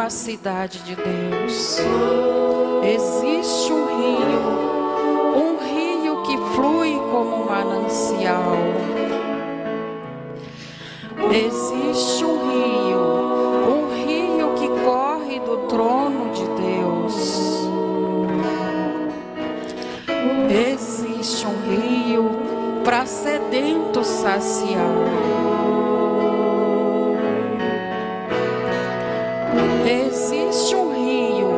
A cidade de Deus. Existe um rio que flui como um manancial. Existe um rio que corre do trono de Deus. Existe um rio para sedento saciar. Existe um rio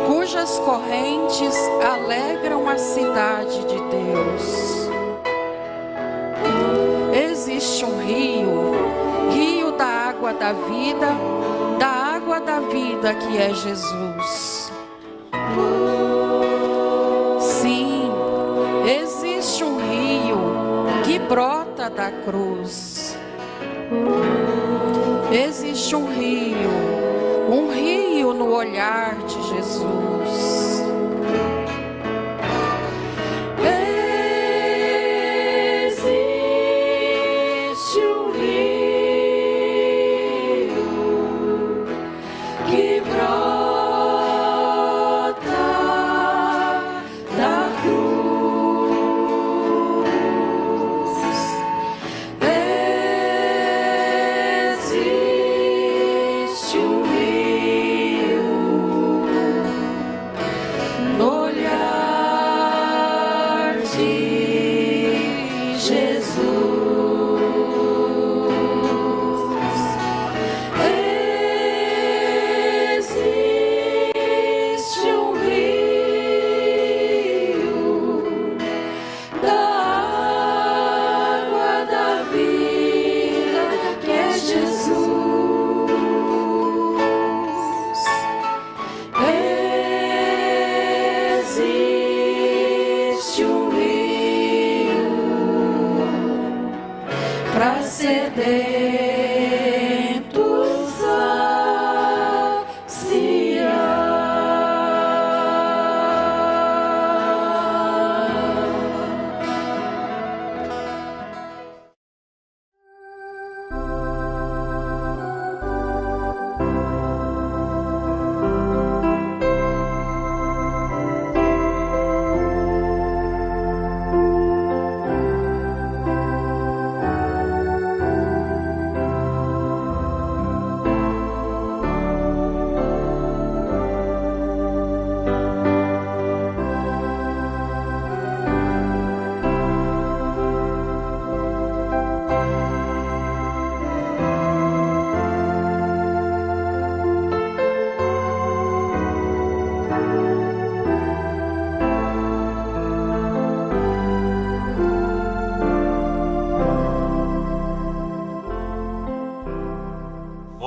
cujas correntes alegram a cidade de Deus. Existe um rio da água da vida que é Jesus. Sim, existe um rio que brota da cruz. Existe um rio no olhar de Jesus. Existe um rio que brota da cruz. Existe um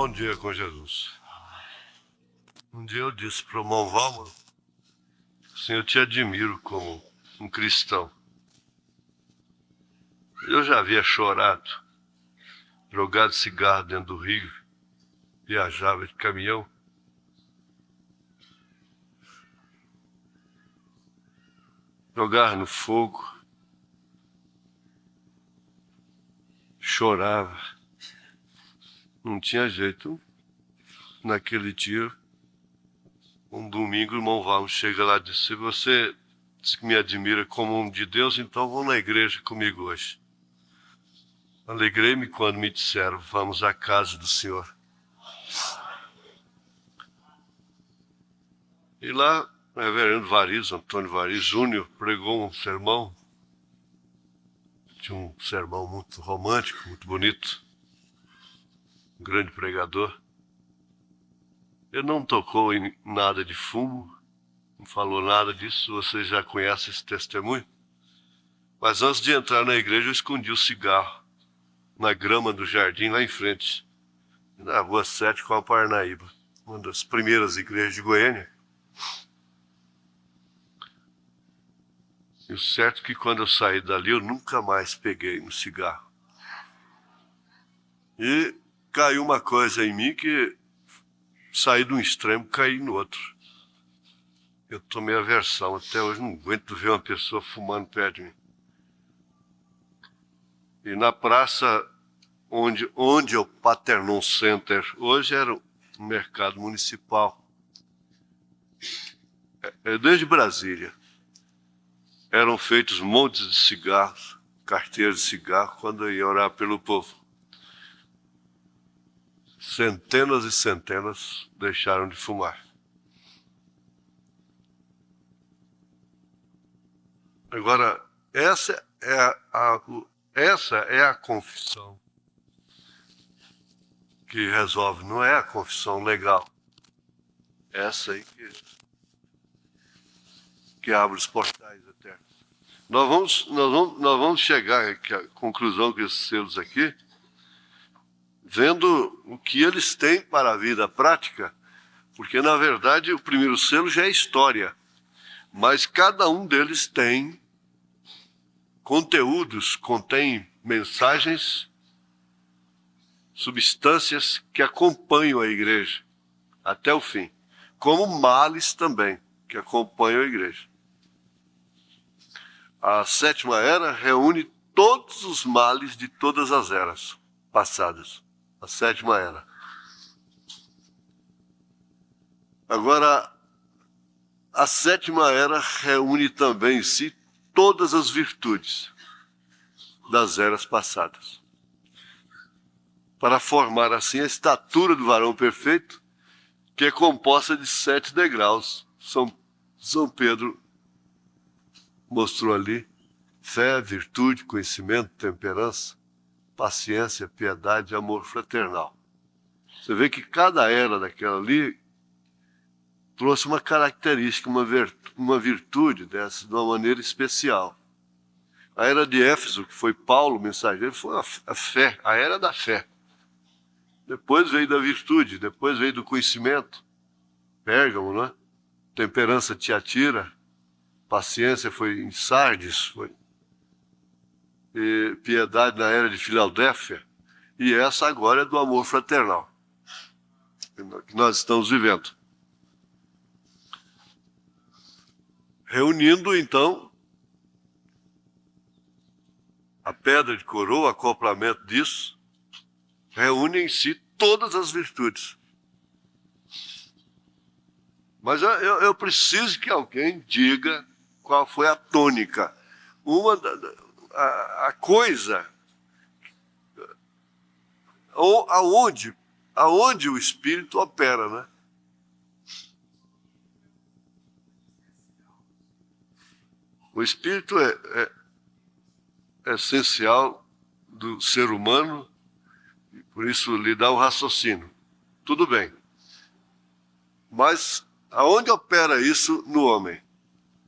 Bom dia com Jesus. Um dia eu disse para o irmão Valmor, assim, eu te admiro como um cristão. Eu já havia chorado jogado cigarro dentro do rio, viajava de caminhão. Jogava no fogo, chorava, não tinha jeito. Naquele dia, um domingo, o irmão Valmo chega lá e disse: você diz que me admira como homem de Deus, então vão na igreja comigo hoje. Alegrei-me quando me disseram: vamos à casa do Senhor. E lá, o reverendo Variz, Antônio Variz Júnior, pregou um sermão, tinha um sermão muito romântico, muito bonito, um grande pregador. Ele não tocou em nada de fumo, não falou nada disso, vocês já conhecem esse testemunho. Mas antes de entrar na igreja, eu escondi o cigarro na grama do jardim, lá em frente, na Rua 7 com a Parnaíba, uma das primeiras igrejas de Goiânia. E o certo é que quando eu saí dali, eu nunca mais peguei no cigarro. E caiu uma coisa em mim que saí de um extremo, caí no outro. Eu tomei aversão, até hoje não aguento ver uma pessoa fumando perto de mim. E na praça onde é o Paternon Center, hoje era um mercado municipal. Desde Brasília. Eram feitos montes de cigarros, carteiras de cigarro, quando eu ia orar pelo povo. Centenas e centenas deixaram de fumar. Agora, essa é a confissão que resolve, não é a confissão legal. Essa aí que abre os portais eternos. Nós vamos chegar à conclusão que esses selos aqui, vendo o que eles têm para a vida prática, porque na verdade o primeiro selo já é história, mas cada um deles tem conteúdos, contém mensagens, substâncias que acompanham a igreja até o fim, como males também que acompanham a igreja. A sétima era reúne todos os males de todas as eras passadas. A sétima era. Agora, a sétima era reúne também em si todas as virtudes das eras passadas, para formar assim a estatura do varão perfeito, que é composta de 7 degraus. São Pedro mostrou ali: fé, virtude, conhecimento, temperança, paciência, piedade e amor fraternal. Você vê que cada era daquela ali trouxe uma característica, uma virtude dessa de uma maneira especial. A era de Éfeso, que foi Paulo, o mensageiro, foi a fé, a era da fé. Depois veio da virtude, depois veio do conhecimento. Pérgamo, né? Temperança, Tiatira. Paciência foi em Sardes, e piedade na era de Filadélfia, e essa agora é do amor fraternal, que nós estamos vivendo. Reunindo, então, a pedra de coroa, o acoplamento disso, reúne em si todas as virtudes. Mas eu preciso que alguém diga qual foi a tônica. A coisa aonde o Espírito opera, né? O Espírito é essencial do ser humano, e por isso lhe dá o raciocínio. Tudo bem. Mas aonde opera isso no homem?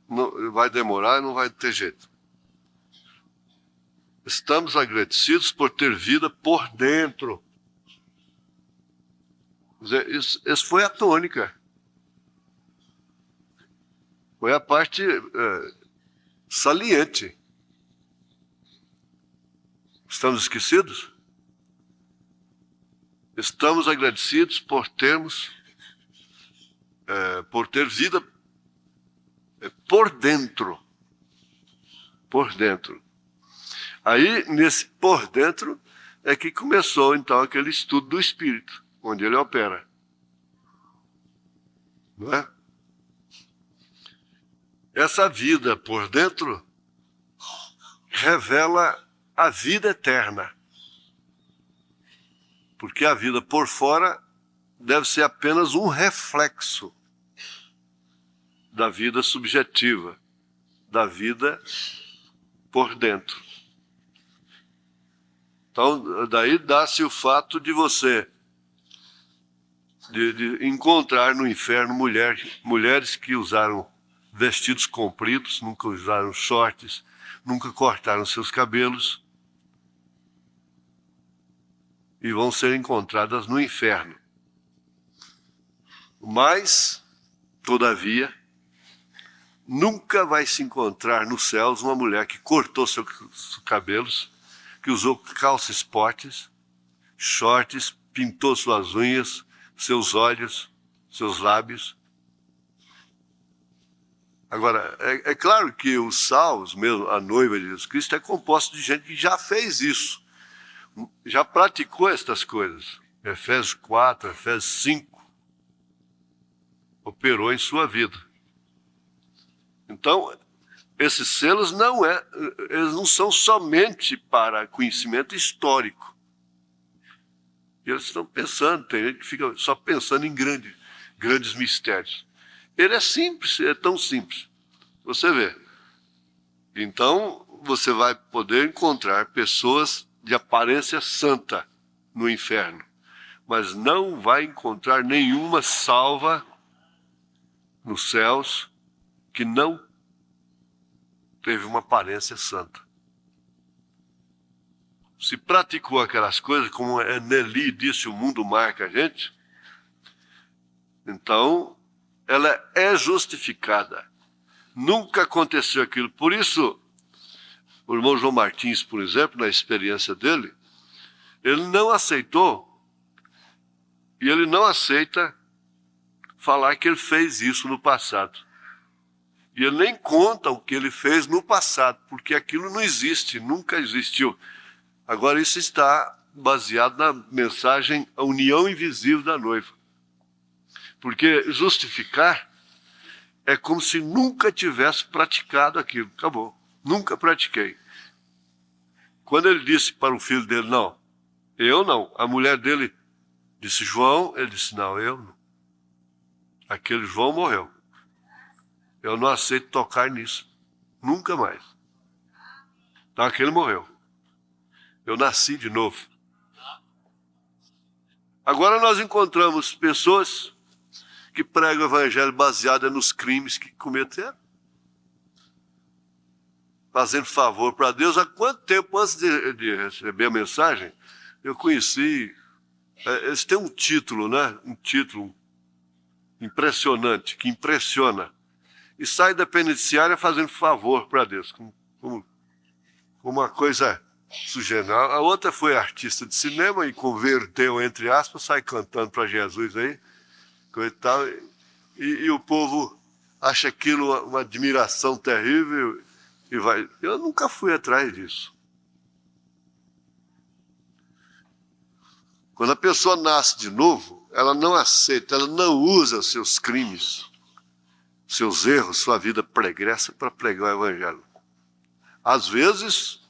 Não, vai demorar, não vai ter jeito. Estamos agradecidos por ter vida por dentro. Essa foi a tônica. Foi a parte saliente. Estamos esquecidos? Estamos agradecidos por ter vida por dentro. Por dentro. Aí, nesse por dentro, é que começou, então, aquele estudo do Espírito, onde ele opera. Não é? Essa vida por dentro revela a vida eterna. Porque a vida por fora deve ser apenas um reflexo da vida subjetiva, da vida por dentro. Então, daí dá-se o fato de você de encontrar no inferno mulheres que usaram vestidos compridos, nunca usaram shorts, nunca cortaram seus cabelos, e vão ser encontradas no inferno. Mas, todavia, nunca vai se encontrar nos céus uma mulher que cortou seus cabelos, que usou calças esportes, shorts, pintou suas unhas, seus olhos, seus lábios. Agora, é claro que os salvos, mesmo a noiva de Jesus Cristo, é composto de gente que já fez isso, já praticou estas coisas. Efésios 4, Efésios 5, operou em sua vida. Então, esses selos eles não são somente para conhecimento histórico. Eles estão pensando, tem gente que fica só pensando em grandes mistérios. Ele é simples, é tão simples. Você vê. Então, você vai poder encontrar pessoas de aparência santa no inferno, mas não vai encontrar nenhuma salva nos céus que não teve uma aparência santa. Se praticou aquelas coisas, como Nelly disse, o mundo marca a gente, então ela é justificada. Nunca aconteceu aquilo. Por isso, o irmão João Martins, por exemplo, na experiência dele, ele não aceitou, e ele não aceita falar que ele fez isso no passado. E ele nem conta o que ele fez no passado, porque aquilo não existe, nunca existiu. Agora, isso está baseado na mensagem A União Invisível da Noiva. Porque justificar é como se nunca tivesse praticado aquilo. Acabou. Nunca pratiquei. Quando ele disse para o filho dele, não, eu não. A mulher dele disse, João, ele disse, não, eu não. Aquele João morreu. Eu não aceito tocar nisso. Nunca mais. Então aquele morreu. Eu nasci de novo. Agora nós encontramos pessoas que pregam o evangelho baseado nos crimes que cometeram. Fazendo favor para Deus. Há quanto tempo antes de receber a mensagem, eu conheci... Eles têm um título, né? Um título impressionante, que impressiona. E sai da penitenciária fazendo favor para Deus. Como uma coisa sujeira. A outra foi artista de cinema e converteu, entre aspas, sai cantando para Jesus aí. Coisa e tal. E o povo acha aquilo uma admiração terrível e vai. Eu nunca fui atrás disso. Quando a pessoa nasce de novo, ela não aceita, ela não usa seus crimes, seus erros, sua vida pregressa para pregar o evangelho. Às vezes,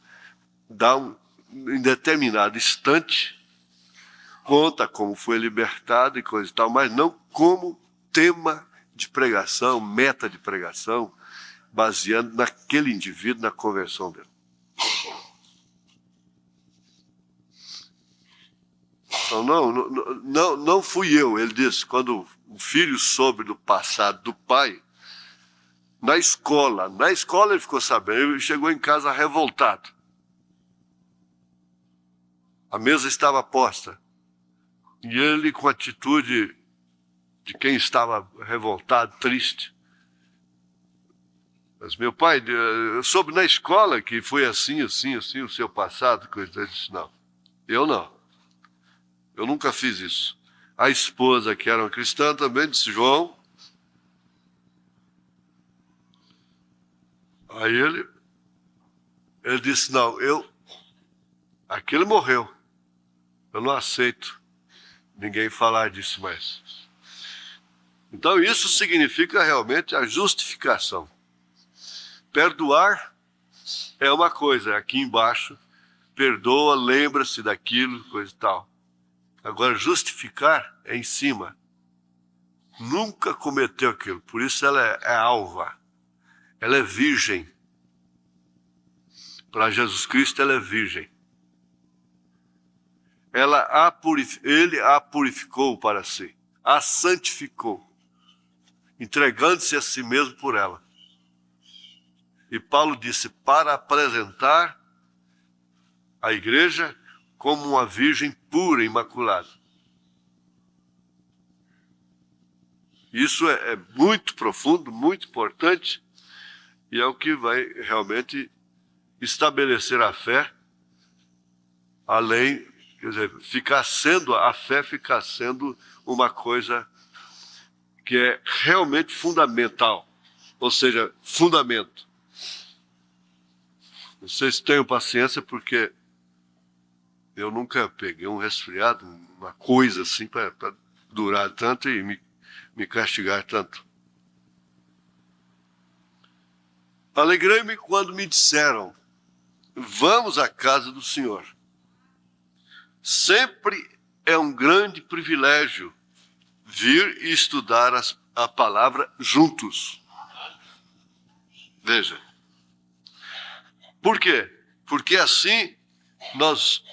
em determinado instante, conta como foi libertado e coisa e tal, mas não como tema de pregação, meta de pregação, baseando naquele indivíduo, na conversão dele. Então, não fui eu, ele disse, quando o filho soube do passado do pai, na escola ele ficou sabendo, ele chegou em casa revoltado. A mesa estava posta, e ele com a atitude de quem estava revoltado, triste. Mas meu pai, eu soube na escola que foi assim, o seu passado, coisa. Ele disse, não, eu não. Eu nunca fiz isso. A esposa, que era uma cristã, também disse: João. Aí ele disse: não, aquele morreu. Eu não aceito ninguém falar disso mais. Então isso significa realmente a justificação. Perdoar é uma coisa, aqui embaixo, perdoa, lembra-se daquilo, coisa e tal. Agora, justificar é em cima. Nunca cometeu aquilo, por isso ela é alva. Ela é virgem. Para Jesus Cristo, ela é virgem. Ele a purificou para si, a santificou, entregando-se a si mesmo por ela. E Paulo disse: para apresentar a igreja como uma virgem pura, imaculada. Isso é muito profundo, muito importante, e é o que vai realmente estabelecer a fé, além, quer dizer, a fé ficar sendo uma coisa que é realmente fundamental, ou seja, fundamento. Vocês tenham paciência, porque eu nunca peguei um resfriado, uma coisa assim, para durar tanto e me castigar tanto. Alegrei-me quando me disseram: vamos à casa do Senhor. Sempre é um grande privilégio vir e estudar a palavra juntos. Veja. Por quê? Porque assim nós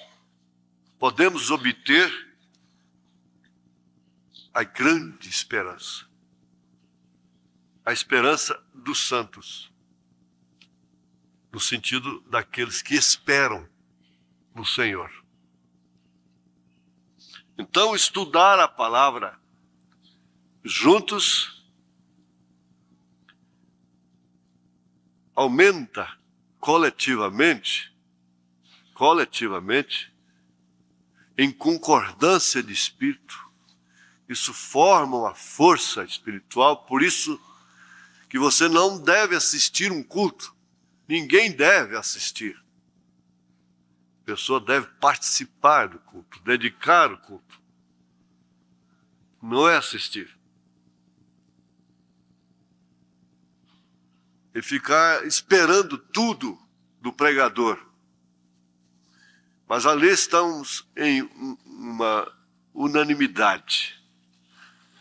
podemos obter a grande esperança. A esperança dos santos. No sentido daqueles que esperam no Senhor. Então, estudar a palavra juntos aumenta coletivamente, em concordância de espírito. Isso forma uma força espiritual, por isso que você não deve assistir um culto. Ninguém deve assistir. A pessoa deve participar do culto, dedicar o culto. Não é assistir. E ficar esperando tudo do pregador. Mas ali estamos em uma unanimidade,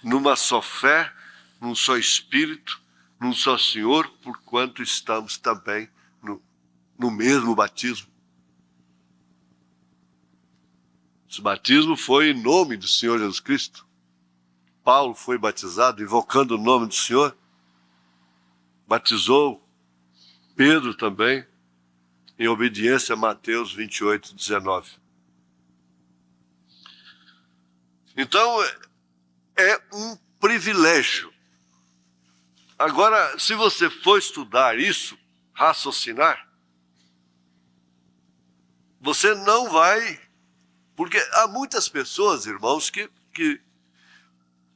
numa só fé, num só Espírito, num só Senhor, porquanto estamos também no mesmo batismo. Esse batismo foi em nome do Senhor Jesus Cristo. Paulo foi batizado, invocando o nome do Senhor. Batizou Pedro também, em obediência a Mateus 28, 19. Então, é um privilégio. Agora, se você for estudar isso, raciocinar, você não vai... Porque há muitas pessoas, irmãos, que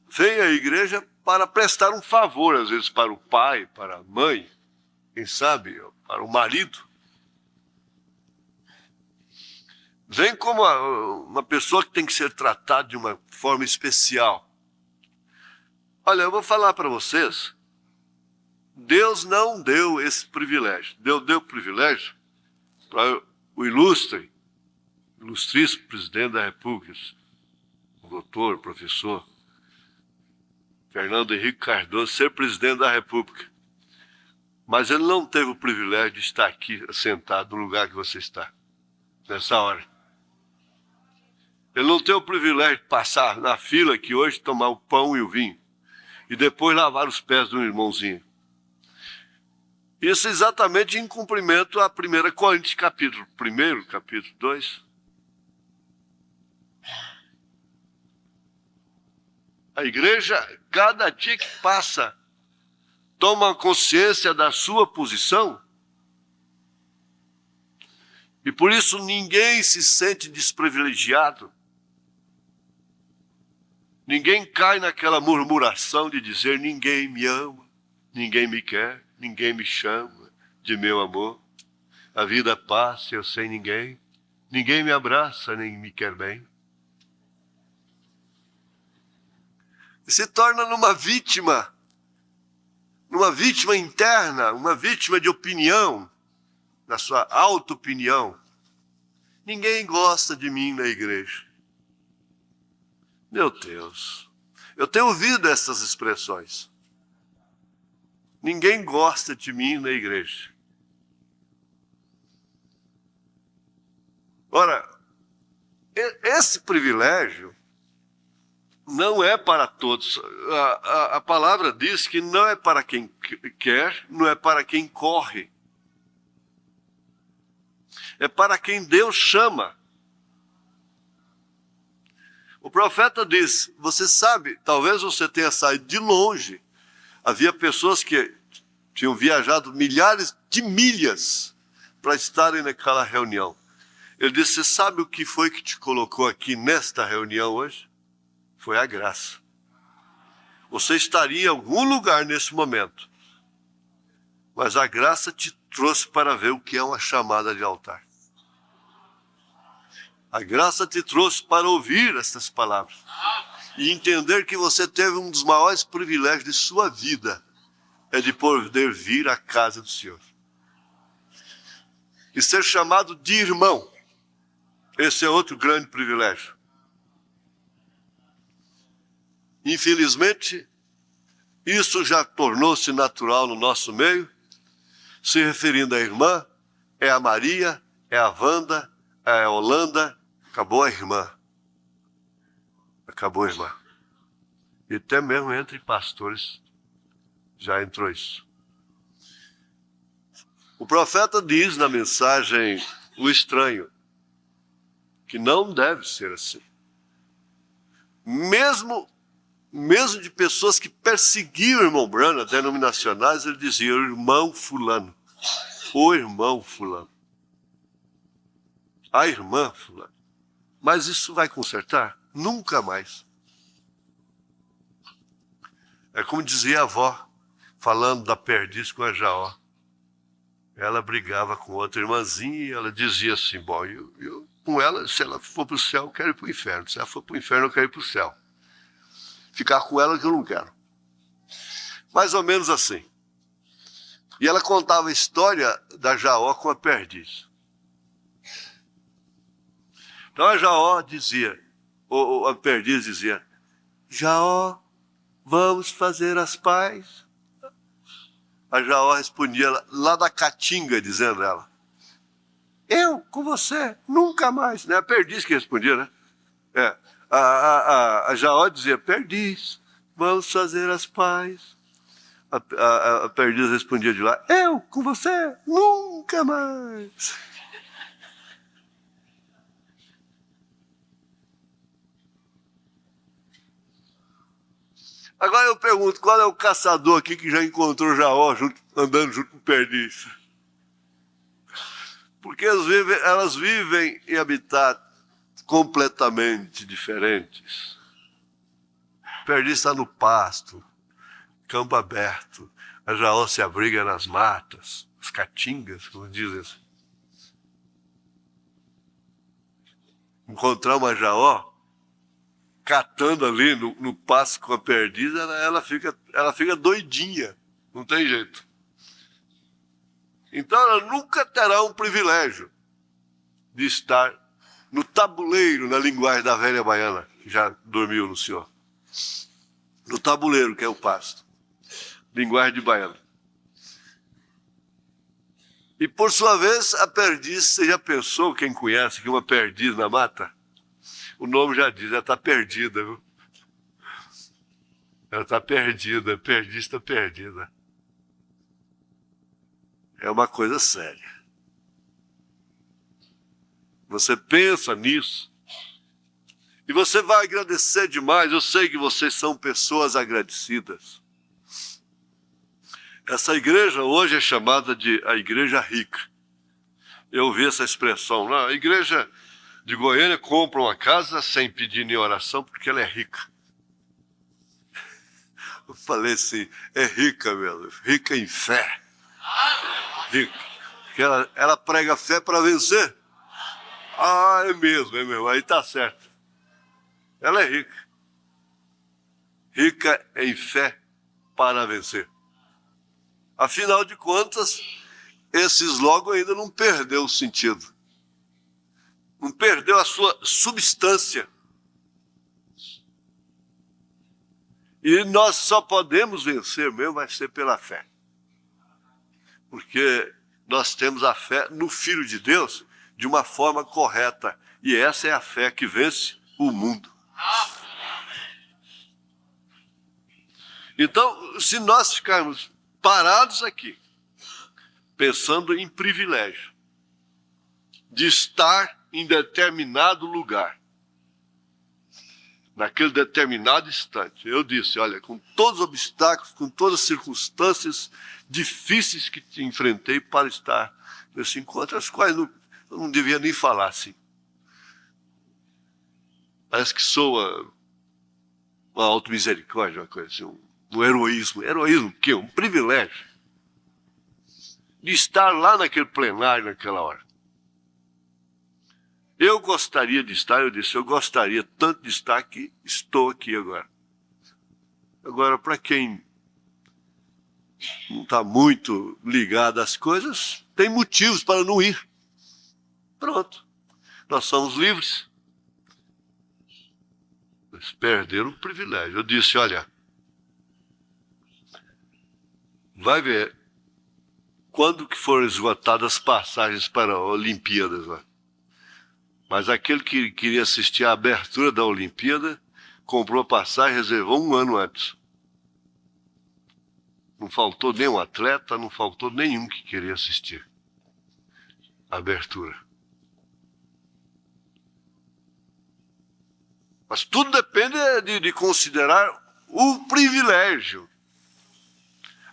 vêm à igreja para prestar um favor, às vezes para o pai, para a mãe, quem sabe, para o marido. Vem como uma pessoa que tem que ser tratada de uma forma especial. Olha, eu vou falar para vocês, Deus não deu esse privilégio. Deus deu o privilégio para o ilustríssimo presidente da República, o doutor, professor Fernando Henrique Cardoso, ser presidente da República. Mas ele não teve o privilégio de estar aqui sentado no lugar que você está, nessa hora. Ele não tem o privilégio de passar na fila aqui hoje, tomar o pão e o vinho, e depois lavar os pés do irmãozinho. Isso é exatamente em cumprimento a 1 Coríntios, capítulo 1, capítulo 2. A igreja, cada dia que passa, toma consciência da sua posição, e por isso ninguém se sente desprivilegiado. Ninguém cai naquela murmuração de dizer: ninguém me ama, ninguém me quer, ninguém me chama de meu amor. A vida passa, eu sem ninguém, ninguém me abraça, nem me quer bem. E se torna numa vítima interna, uma vítima de opinião, da sua auto-opinião. Ninguém gosta de mim na igreja. Meu Deus, eu tenho ouvido essas expressões. Ninguém gosta de mim na igreja. Ora, esse privilégio não é para todos. A palavra diz que não é para quem quer, não é para quem corre. É para quem Deus chama. O profeta diz: você sabe, talvez você tenha saído de longe. Havia pessoas que tinham viajado milhares de milhas para estarem naquela reunião. Ele disse: você sabe o que foi que te colocou aqui nesta reunião hoje? Foi a graça. Você estaria em algum lugar nesse momento, mas a graça te trouxe para ver o que é uma chamada de altar. A graça te trouxe para ouvir estas palavras e entender que você teve um dos maiores privilégios de sua vida, é de poder vir à casa do Senhor e ser chamado de irmão. Esse é outro grande privilégio. Infelizmente, isso já tornou-se natural no nosso meio. Se referindo à irmã, é a Maria, é a Wanda, é a Holanda. Acabou a irmã. Acabou a irmã. E até mesmo entre pastores já entrou isso. O profeta diz na mensagem O Estranho que não deve ser assim. Mesmo de pessoas que perseguiam o irmão Branham, denominacionais, ele dizia: o irmão fulano, o irmão fulano, a irmã fulano. Mas isso vai consertar? Nunca mais. É como dizia a avó, falando da perdiz com a Jaó. Ela brigava com outra irmãzinha e ela dizia assim: bom, eu com ela, se ela for para o céu, eu quero ir para o inferno. Se ela for para o inferno, eu quero ir para o céu. Ficar com ela que eu não quero. Mais ou menos assim. E ela contava a história da Jaó com a perdiz. Então a Jaó dizia, ou a perdiz dizia: Jaó, vamos fazer as pazes? A Jaó respondia lá da caatinga, dizendo ela: eu com você, nunca mais. Não é a perdiz que respondia, né? A Jaó dizia: perdiz, vamos fazer as pazes. A perdiz respondia de lá: eu com você, nunca mais. Agora eu pergunto: qual é o caçador aqui que já encontrou Jaó andando junto com perdiz? Porque elas vivem em habitats completamente diferentes. Perdiz está no pasto, campo aberto. A Jaó se abriga nas matas, as caatingas, como dizem assim. Encontrar uma Jaó catando ali no pasto com a perdiz, ela fica doidinha, não tem jeito. Então ela nunca terá um privilégio de estar no tabuleiro, na linguagem da velha baiana, que já dormiu no senhor. No tabuleiro, que é o pasto. Linguagem de baiano. E por sua vez, a perdiz, você já pensou, quem conhece, que uma perdiz na mata? O nome já diz, ela está perdida, viu? Ela está perdida, perdiz está perdida. É uma coisa séria. Você pensa nisso e você vai agradecer demais. Eu sei que vocês são pessoas agradecidas. Essa igreja hoje é chamada de a igreja rica. Eu ouvi essa expressão. Não, a igreja de Goiânia compra uma casa sem pedir nem oração porque ela é rica. Eu falei assim, é rica mesmo, rica em fé. Rica. Porque ela prega fé para vencer. Ah, é mesmo, aí tá certo. Ela é rica. Rica em fé para vencer. Afinal de contas, esse slogan ainda não perdeu o sentido. Não perdeu a sua substância. E nós só podemos vencer mesmo, vai ser pela fé. Porque nós temos a fé no Filho de Deus de uma forma correta. E essa é a fé que vence o mundo. Então, se nós ficarmos parados aqui, pensando em privilégio, de estar em determinado lugar, naquele determinado instante, eu disse, olha, com todos os obstáculos, com todas as circunstâncias difíceis que te enfrentei para estar nesse encontro, as quais eu não devia nem falar assim. Parece que soa uma automisericórdia, uma coisa assim, um heroísmo. Heroísmo o quê? Um privilégio de estar lá naquele plenário naquela hora. Eu gostaria de estar, eu disse, eu gostaria tanto de estar aqui, estou aqui agora. Agora, para quem não está muito ligado às coisas, tem motivos para não ir. Pronto. Nós somos livres. Mas perderam o privilégio. Eu disse, olha, vai ver quando que foram esgotadas as passagens para Olimpíadas lá. Mas aquele que queria assistir à abertura da Olimpíada, comprou a passagem, reservou um ano antes. Não faltou nenhum atleta, não faltou nenhum que queria assistir a abertura. Mas tudo depende de considerar o privilégio.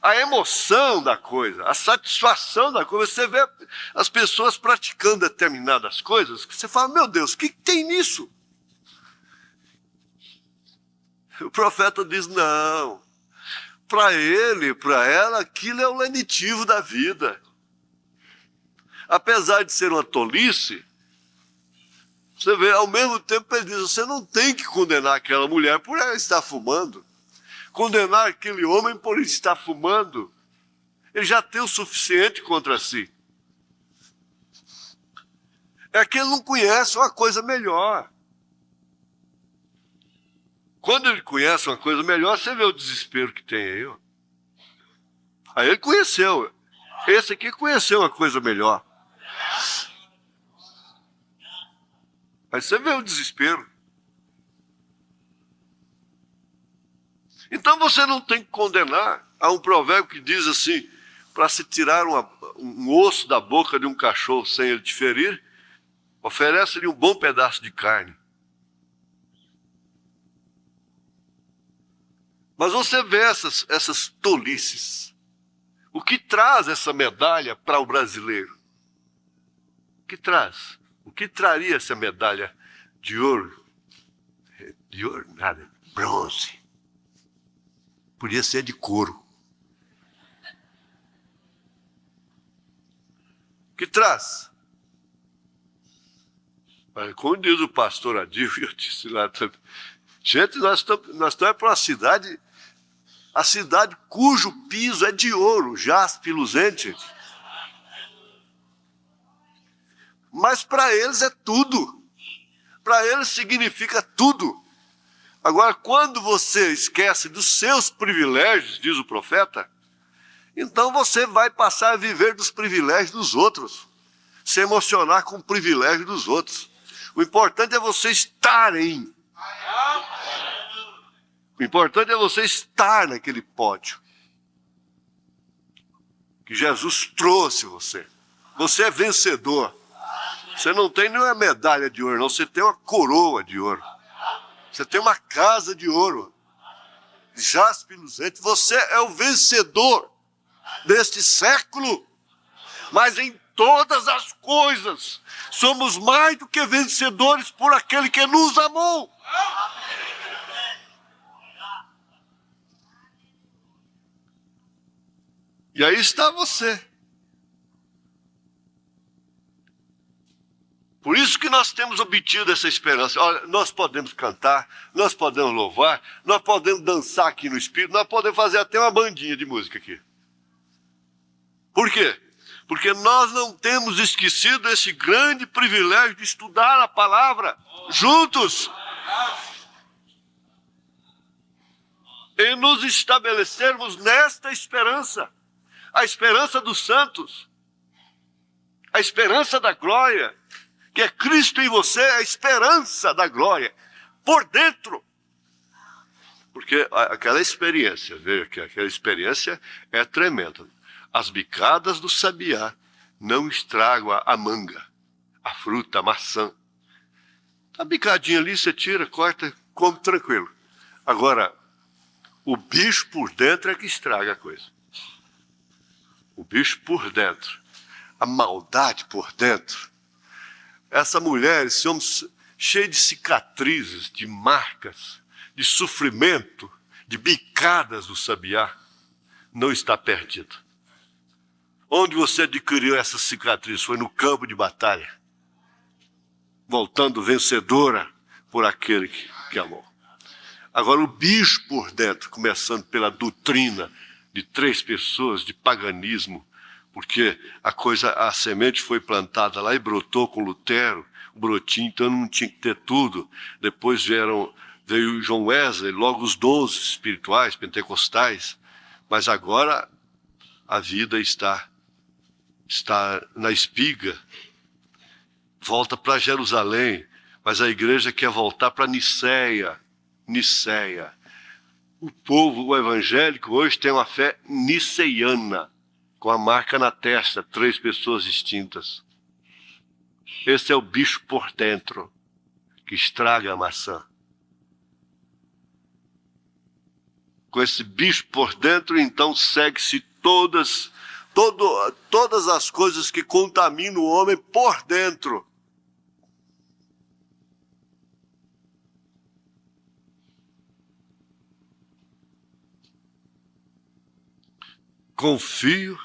A emoção da coisa, a satisfação da coisa. Você vê as pessoas praticando determinadas coisas, que você fala, meu Deus, o que tem nisso? O profeta diz, não. Para ele, para ela, aquilo é o lenitivo da vida. Apesar de ser uma tolice, você vê, ao mesmo tempo ele diz, você não tem que condenar aquela mulher por ela estar fumando. Condenar aquele homem por estar fumando. Ele já tem o suficiente contra si. É que ele não conhece uma coisa melhor. Quando ele conhece uma coisa melhor, você vê o desespero que tem aí. Ó. Aí ele conheceu. Esse aqui conheceu uma coisa melhor. Aí você vê o desespero. Então você não tem que condenar. Há um provérbio que diz assim, para se tirar um osso da boca de um cachorro sem ele te ferir, oferece-lhe um bom pedaço de carne. Mas você vê essas tolices. O que traz essa medalha para o brasileiro? O que traz? O que traria essa medalha de ouro? De ouro? Nada. Bronze. Podia ser de couro. O que traz? Mas, como diz o pastor Adil, eu disse lá também, gente, nós estamos para uma cidade, a cidade cujo piso é de ouro, jaspe luzente. Mas para eles é tudo. Para eles significa tudo. Agora, quando você esquece dos seus privilégios, diz o profeta, então você vai passar a viver dos privilégios dos outros, se emocionar com o privilégio dos outros. O importante é você estar em. O importante é você estar naquele pódio que Jesus trouxe você. Você é vencedor. Você não tem nenhuma medalha de ouro, não. Você tem uma coroa de ouro. Você tem uma casa de ouro, jaspe luzente. Você é o vencedor deste século. Mas em todas as coisas, somos mais do que vencedores por aquele que nos amou. E aí está você. Por isso que nós temos obtido essa esperança. Olha, nós podemos cantar, nós podemos louvar, nós podemos dançar aqui no Espírito, nós podemos fazer até uma bandinha de música aqui. Por quê? Porque nós não temos esquecido esse grande privilégio de estudar a palavra juntos. E nos estabelecermos nesta esperança. A esperança dos santos. A esperança da glória. Que é Cristo em você, a esperança da glória. Por dentro. Porque aquela experiência, veja que aquela experiência é tremenda. As bicadas do sabiá não estragam a manga, a fruta, a maçã. A bicadinha ali você tira, corta, come tranquilo. Agora, o bicho por dentro é que estraga a coisa. O bicho por dentro. A maldade por dentro. Essa mulher, esse homem cheio de cicatrizes, de marcas, de sofrimento, de bicadas do sabiá, não está perdido. Onde você adquiriu essa cicatriz? Foi no campo de batalha. Voltando vencedora por aquele que amou. Agora o bicho por dentro, começando pela doutrina de 3 pessoas, de paganismo, porque a semente foi plantada lá e brotou com Lutero, o brotinho, então não tinha que ter tudo. Depois veio John Wesley, logo os 12 espirituais, pentecostais, mas agora a vida está na espiga, volta para Jerusalém, mas a igreja quer voltar para Niceia. O povo evangélico hoje tem uma fé niceiana, com a marca na testa, 3 pessoas distintas. Esse é o bicho por dentro, que estraga a maçã. Com esse bicho por dentro, então, segue-se todas as coisas que contaminam o homem por dentro. Confio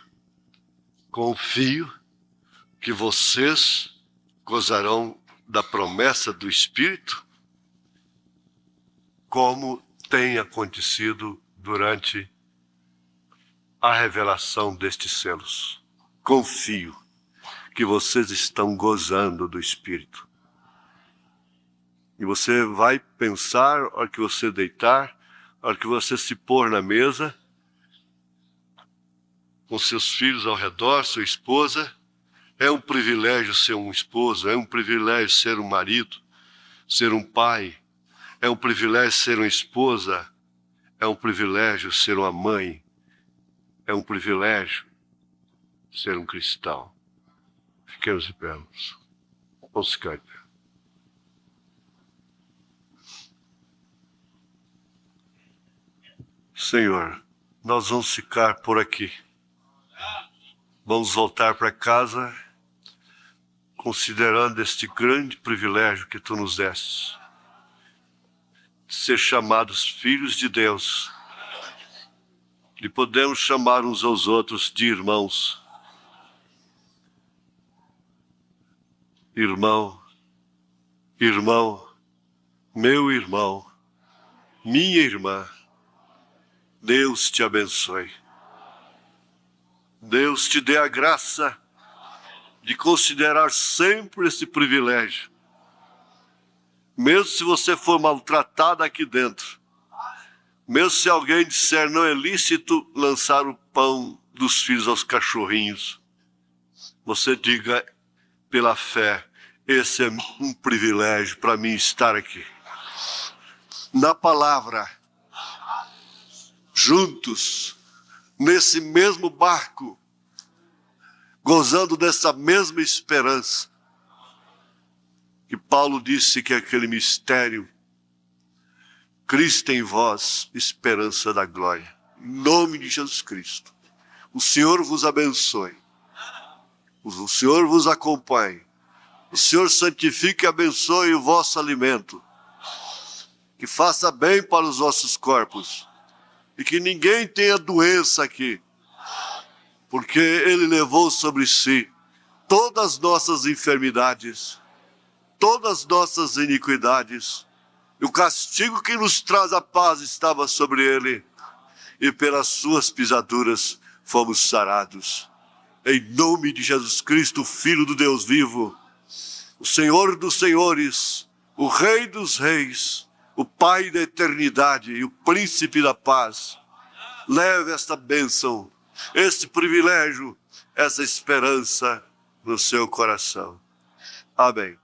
que vocês gozarão da promessa do Espírito, como tem acontecido durante a revelação destes selos. Confio que vocês estão gozando do Espírito. E você vai pensar, a hora que você deitar, a hora que você se pôr na mesa, com seus filhos ao redor, sua esposa, é um privilégio ser um esposo, é um privilégio ser um marido, ser um pai, é um privilégio ser uma esposa, é um privilégio ser uma mãe, é um privilégio ser um cristão. Fiquemos de pé. Vamos ficar de pé. Senhor, nós vamos ficar por aqui. Vamos voltar para casa considerando este grande privilégio que Tu nos deste, de ser chamados filhos de Deus, e podemos chamar uns aos outros de irmãos. Irmão, meu irmão, minha irmã, Deus te abençoe. Deus te dê a graça de considerar sempre esse privilégio. Mesmo se você for maltratado aqui dentro, mesmo se alguém disser não é lícito lançar o pão dos filhos aos cachorrinhos, você diga pela fé, esse é um privilégio para mim estar aqui. Na palavra, juntos, nesse mesmo barco, gozando dessa mesma esperança, que Paulo disse que é aquele mistério, Cristo em vós, esperança da glória. Em nome de Jesus Cristo. O Senhor vos abençoe. O Senhor vos acompanhe. O Senhor santifique e abençoe o vosso alimento. Que faça bem para os vossos corpos. E que ninguém tenha doença aqui. porque ele levou sobre si todas as nossas enfermidades, todas as nossas iniquidades. E o castigo que nos traz a paz estava sobre ele, e pelas suas pisaduras fomos sarados. Em nome de Jesus Cristo, Filho do Deus vivo, o Senhor dos senhores, o Rei dos reis, o Pai da eternidade e o Príncipe da paz, leve esta bênção, este privilégio, essa esperança no seu coração. Amém.